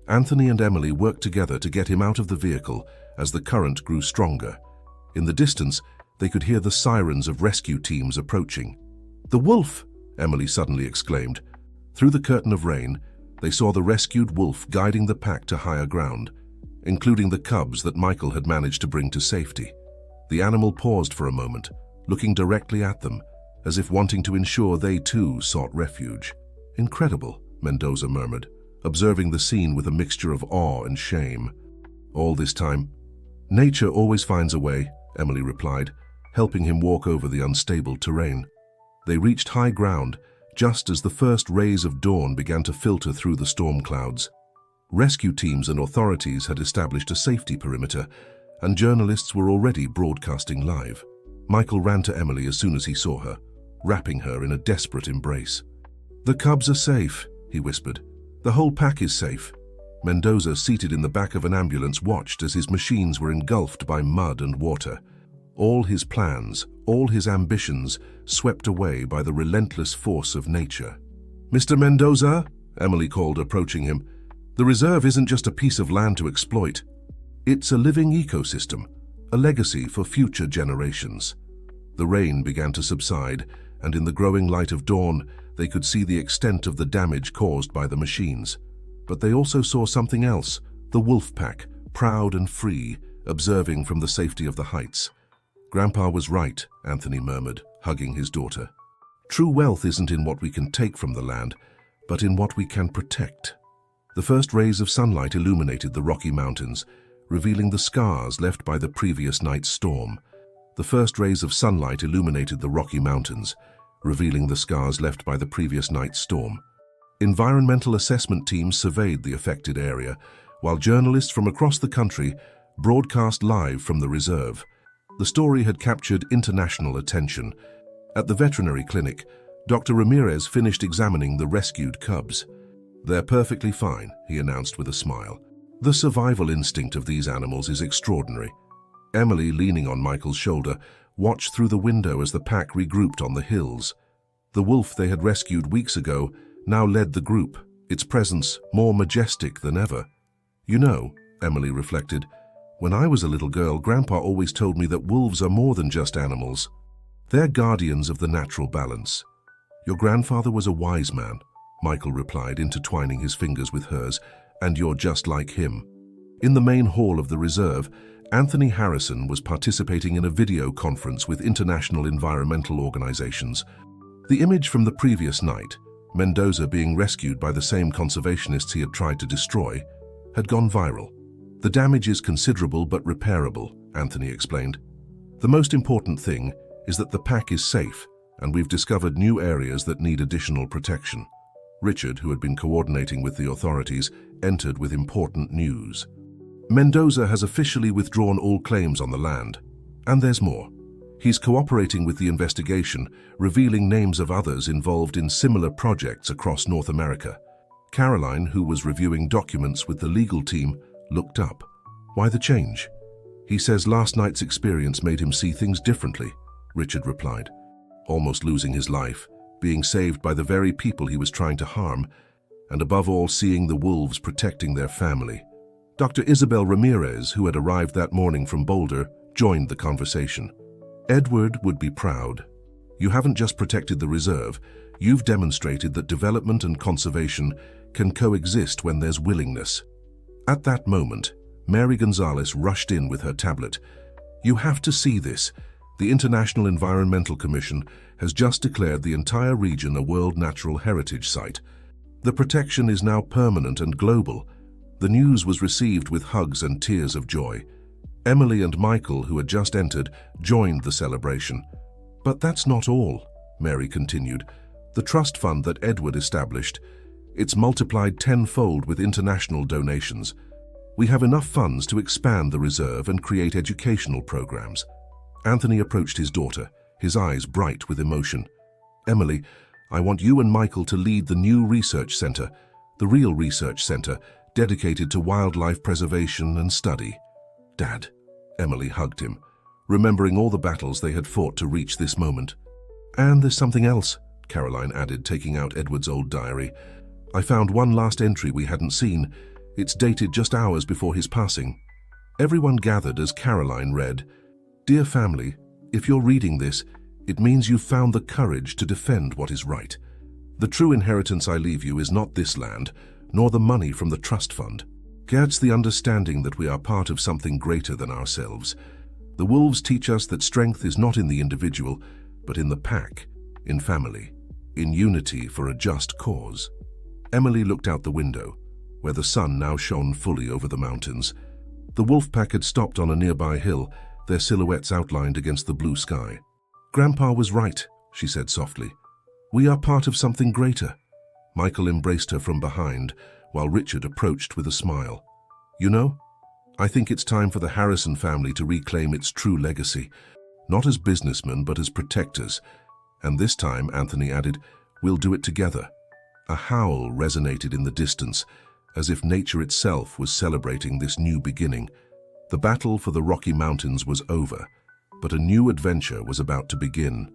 Speaker 1: Anthony and Emily worked together to get him out of the vehicle as the current grew stronger. In the distance, they could hear the sirens of rescue teams approaching. "The wolf!" Emily suddenly exclaimed. Through the curtain of rain, they saw the rescued wolf guiding the pack to higher ground, including the cubs that Michael had managed to bring to safety. The animal paused for a moment, looking directly at them, as if wanting to ensure they too sought refuge. "Incredible," Mendoza murmured, observing the scene with a mixture of awe and shame. All this time, "Nature always finds a way," Emily replied, helping him walk over the unstable terrain. They reached high ground just as the first rays of dawn began to filter through the storm clouds. Rescue teams and authorities had established a safety perimeter, and journalists were already broadcasting live. Michael ran to Emily as soon as he saw her, wrapping her in a desperate embrace. "The cubs are safe," he whispered. "The whole pack is safe." Mendoza, seated in the back of an ambulance, watched as his machines were engulfed by mud and water. All his plans, all his ambitions, swept away by the relentless force of nature. "Mr. Mendoza," Emily called, approaching him, "the reserve isn't just a piece of land to exploit. It's a living ecosystem, a legacy for future generations." The rain began to subside, and in the growing light of dawn, they could see the extent of the damage caused by the machines. But they also saw something else, the wolf pack, proud and free, observing from the safety of the heights. "Grandpa was right," Anthony murmured, hugging his daughter. "True wealth isn't in what we can take from the land, but in what we can protect." The first rays of sunlight illuminated the Rocky Mountains, revealing the scars left by the previous night's storm. The first rays of sunlight illuminated the Rocky Mountains, revealing the scars left by the previous night's storm. Environmental assessment teams surveyed the affected area, while journalists from across the country broadcast live from the reserve. The story had captured international attention. At the veterinary clinic, Dr. Ramirez finished examining the rescued cubs. "They're perfectly fine," he announced with a smile. "The survival instinct of these animals is extraordinary." Emily, leaning on Michael's shoulder, watched through the window as the pack regrouped on the hills. The wolf they had rescued weeks ago now led the group, its presence more majestic than ever. "You know," Emily reflected, "when I was a little girl, Grandpa always told me that wolves are more than just animals. They're guardians of the natural balance." "Your grandfather was a wise man," Michael replied, intertwining his fingers with hers, "and you're just like him." In the main hall of the reserve, Anthony Harrison was participating in a video conference with international environmental organizations. The image from the previous night, Mendoza being rescued by the same conservationists he had tried to destroy, had gone viral. "The damage is considerable but repairable," Anthony explained. "The most important thing is that the pack is safe, and we've discovered new areas that need additional protection." Richard, who had been coordinating with the authorities, entered with important news. "Mendoza has officially withdrawn all claims on the land. And there's more. He's cooperating with the investigation, revealing names of others involved in similar projects across North America." Caroline, who was reviewing documents with the legal team, looked up. "Why the change?" "He says last night's experience made him see things differently," Richard replied. "Almost losing his life, being saved by the very people he was trying to harm, and above all seeing the wolves protecting their family." Dr. Isabel Ramirez, who had arrived that morning from Boulder, joined the conversation. "Edward would be proud. You haven't just protected the reserve, you've demonstrated that development and conservation can coexist when there's willingness." At that moment, Mary Gonzalez rushed in with her tablet. "You have to see this. The International Environmental Commission has just declared the entire region a World Natural Heritage Site. The protection is now permanent and global." The news was received with hugs and tears of joy. Emily and Michael, who had just entered, joined the celebration. "But that's not all," Mary continued. "The trust fund that Edward established, it's multiplied tenfold with international donations. We have enough funds to expand the reserve and create educational programs." Anthony approached his daughter, his eyes bright with emotion. "Emily, I want you and Michael to lead the new research center, the real research center, dedicated to wildlife preservation and study." "Dad," Emily hugged him, remembering all the battles they had fought to reach this moment. "And there's something else," Caroline added, taking out Edward's old diary. "I found one last entry we hadn't seen. It's dated just hours before his passing." Everyone gathered as Caroline read, "Dear family, if you're reading this, it means you've found the courage to defend what is right. The true inheritance I leave you is not this land, nor the money from the trust fund. It's the understanding that we are part of something greater than ourselves. The wolves teach us that strength is not in the individual, but in the pack, in family, in unity for a just cause." Emily looked out the window, where the sun now shone fully over the mountains. The wolf pack had stopped on a nearby hill, their silhouettes outlined against the blue sky. "Grandpa was right," she said softly. "We are part of something greater." Michael embraced her from behind, while Richard approached with a smile. "You know, I think it's time for the Harrison family to reclaim its true legacy, not as businessmen but as protectors. And this time," Anthony added, "we'll do it together." A howl resonated in the distance, as if nature itself was celebrating this new beginning. The battle for the Rocky Mountains was over, but a new adventure was about to begin.